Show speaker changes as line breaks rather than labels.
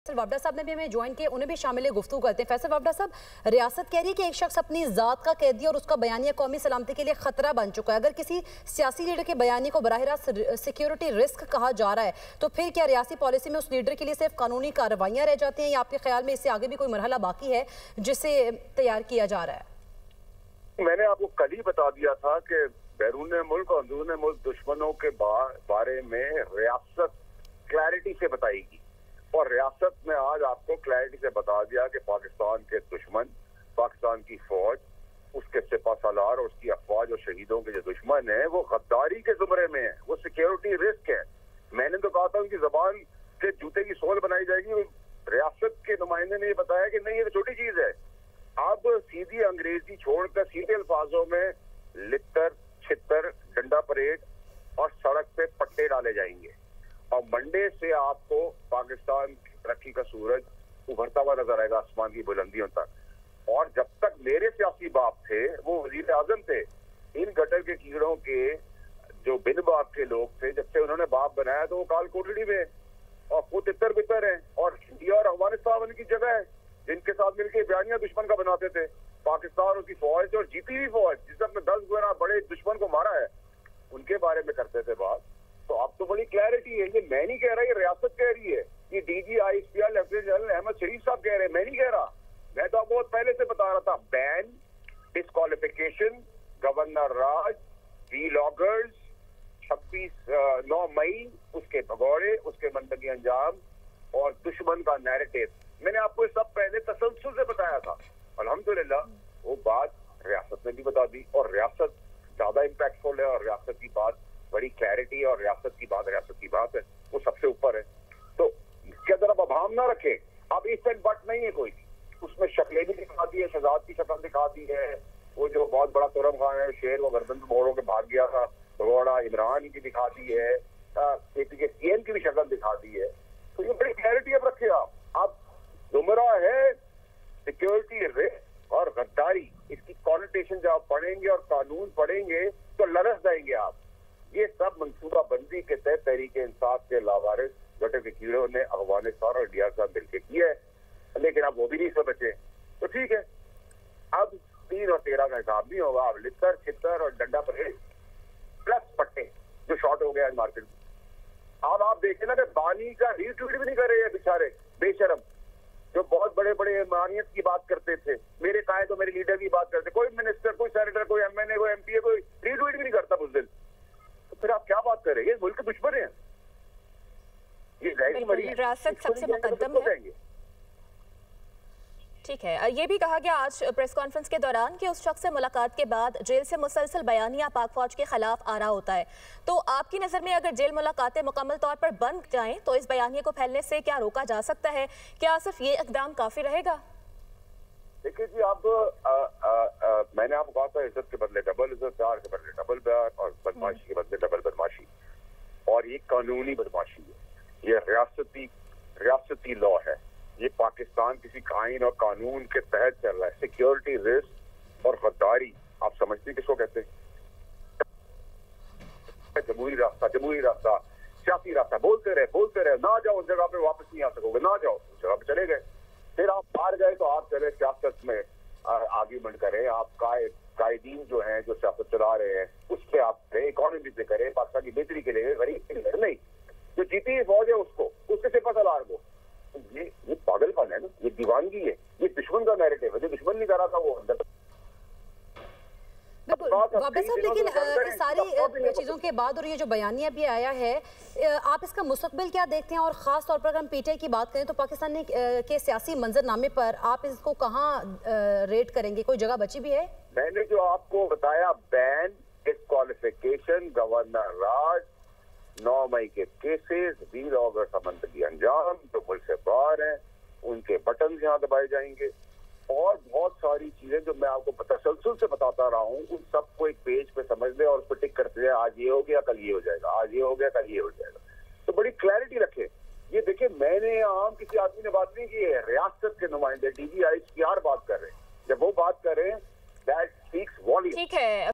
फैसल वावड़ा साहब ने भी हमें ज्वाइन किया, उन्हें भी शामिल गुफ्तगू करते हैं। फैसल वावड़ा साहब, रियासत कह रही है कि एक शख्स अपनी ज़ात का कैदी और उसका बयानिया कौमी सलामती के लिए खतरा बन चुका है। अगर किसी सियासी लीडर के बयानी को बराह रास्त सिक्योरिटी रिस्क कहा जा रहा है तो फिर क्या रियासी पॉलिसी में उस लीडर के लिए सिर्फ कानूनी कार्रवाइयाँ रह जाती हैं या आपके ख्याल में इससे आगे भी कोई मरहला बाकी है जिसे तैयार किया जा रहा है?
मैंने आपको कल ही बता दिया था कि बैरून मुल्क और अंदरून मुल्क दुश्मनों के बारे में रियासत क्लैरिटी से बताएगी और रियासत में आज आपको क्लैरिटी से बता दिया कि पाकिस्तान के दुश्मन, पाकिस्तान की फौज, उसके सिपा सालार और उसकी अफवाज और शहीदों के जो दुश्मन है वो गद्दारी के जुमरे में है, वो सिक्योरिटी रिस्क है। मैंने तो कहा था उनकी जबान के जूते की सोल बनाई जाएगी। रियासत के नुमाइंदे ने ये बताया कि नहीं, ये तो छोटी चीज है। अब सीधी अंग्रेजी छोड़कर सीधे अल्फाजों में लित्तर, छित्तर, डंडा परेड और सड़क पे पट्टे डाले जाएंगे और मंडे से आपको पाकिस्तान की तरक्की का सूरज उभरता हुआ नजर आएगा आसमान की बुलंदियों तक। और जब तक मेरे सियासी बाप थे वो वजीर आजम थे, इन गटर के कीड़ों के जो बिन बाप के लोग थे, जब से उन्होंने बाप बनाया तो वो काल कोठड़ी में और वो तितर बितर है और इंडिया और अफगानिस्तान उनकी जगह है जिनके साथ मिलकर बयानिया दुश्मन का बनाते थे। पाकिस्तान उसकी फौज और जीती हुई फौज जिसने अपने 10 गुना बड़े दुश्मन को मारा है उनके बारे में करते थे बात। तो अब तो बड़ी क्लैरिटी है, ये मैं नहीं कह रहा, ये रियासत कह रही है, ये DG ISPR lieutenant general Ahmad Sharif साहब कह रहे हैं, मैं नहीं कह रहा। मैं तो आपको बहुत पहले से बता रहा था, बैन, डिस्क्वालिफिकेशन, गवर्नर राज, वीलॉगर्स, 9 मई, उसके भगौड़े, उसके मंतकी अंजाम और दुश्मन का नैरेटिव, मैंने आपको सब पहले तसलसल से बताया था। अल्हम्दुलिल्लाह वो बात रियासत ने भी बता दी और रियासत ज्यादा इम्पैक्टफुल है और रियासत की बात बड़ी क्लैरिटी है और रियासत की बात है, वो सबसे ऊपर है। तो इसके अंदर अब अभाम ना रखे। अब इस एंड बट नहीं है कोई, उसमें शक्लें भी दिखा दी है, शहजाद की शक्ल दिखा दी है, वो जो बहुत बड़ा तुरम खान है शेर वो गर्दन मोड़ों के भाग गया था, भगौड़ा इमरान की दिखा दी है, के सीएम की भी शक्ल दिखा दी है। तो ये बड़ी क्लैरिटी अब रखे आप। अब जुमरा है सिक्योरिटी रिस्क और गद्दारी, इसकी कॉनोटेशन जब आप पढ़ेंगे और कानून पढ़ेंगे तो लरस जाएंगे आप। ये सब मंसूबा बंदी के तहत तहरीके इंसाफ के लावारिस गटर के कीड़ों ने अफगानिस्तान और इंडिया के साथ मिलकर किया है, लेकिन अब वो भी नहीं समझे। तो ठीक है, अब 3 और 13 का हिसाब नहीं होगा। अब लित्तर, छित्तर और डंडा परेड प्लस पट्टे जो शॉर्ट हो गया है मार्केट में। अब आप देखें ना कि बानी का रीट्वीट भी नहीं कर रहे हैं बेचारे बेशरम, जो बहुत बड़े बड़े मानियत की बात करते थे, मेरे कायद तो मेरे लीडर की बात करते, कोई मिनिस्टर, कोई सेनेटर, कोई एमएनए, कोई एमपीए, कोई रीट्वीट भी नहीं करता उस दिन। तो फिर आप क्या बात कर रहे हैं? ये मुल्क के दुश्मन है, ये
रियासत सबसे मुकद्दम है।
ठीक है, ये भी कहा गया आज प्रेस कॉन्फ्रेंस के दौरान कि उस शख्स से मुलाकात के बाद जेल से मुसलसल बयानिया पाक फौज के खिलाफ आ रहा होता है। तो आपकी नज़र में अगर जेल मुलाकातें मुकम्मल तौर पर बंद जाएं तो इस बयानिया को फैलने से क्या रोका जा सकता है? क्या सिर्फ ये इकदाम काफ़ी रहेगा?
देखिए जी, आप मैंने आपको कहा था इज्जत के बदले डबल इज्जत, प्यार के बदले डबल प्यार और बदमाशी के बदले डबल बदमाशी, और ये कानूनी बदमाशी है, ये रियासती लॉ है। ये पाकिस्तान किसी आइन और कानून के तहत चल रहा है। सिक्योरिटी रिस्क और गद्दारी आप समझते किसको कहते हैं? जमहूरी रास्ता, सियासी रास्ता, बोलते रहे, ना जाओ उस जगह पे वापस नहीं आ सकोगे, ना जाओ उस जगह पे चले गए, फिर आप हार गए तो आप चले सियासत में आर्ग्यूमेंट करें, आप कायदीन जो हैं जो सियासत चला रहे हैं उस पर आप करें, इकोनॉमी पे करें, पाकिस्तान की बेहतरी के लिए, गरीब के लिए नहीं। जो जीती हुई फौज है उसके सिपा सालार को, ये पागलपन है ना, ये दीवानगी है, ये दुश्मन का नैरेटिव है। जो दुश्मन नहीं कर रहा था वो अंदर।
वाबड़ा साहब, लेकिन इस सारी चीज़ों के बाद और ये जो बयानिया भी आया है, आप इसका मुस्तकबिल क्या देखते हैं? और ख़ास तौर पर अगर हम पीटीआई की बात करें तो पाकिस्तान के सियासी मंजरनामे पर आप इसको कहाँ रेट करेंगे? कोई जगह बची भी है?
मैंने जो आपको बताया, बैन, डिस्क्वालिफिकेशन, गवर्नर राज, 9 मई के केसेस, वीलॉगर समंतगी अंजाम जो मुल्क से बाहर हैं उनके बटन यहाँ दबाए जाएंगे और बहुत सारी चीजें जो मैं आपको तसलसल से बताता रहा हूँ उन सबको एक पेज पे समझ ले और उस पर टिक करते जाए, आज ये हो गया, कल ये हो जाएगा, आज ये हो गया, कल ये हो जाएगा। तो बड़ी क्लैरिटी रखे। ये देखिए, मैंने आम किसी आदमी ने बात नहीं की है, रियासत के नुमाइंदे डीजी आईएसपीआर बात कर रहे हैं। जब वो बात कर रहे हैं दैट स्पीक्स वॉल्यूम।
ठीक है।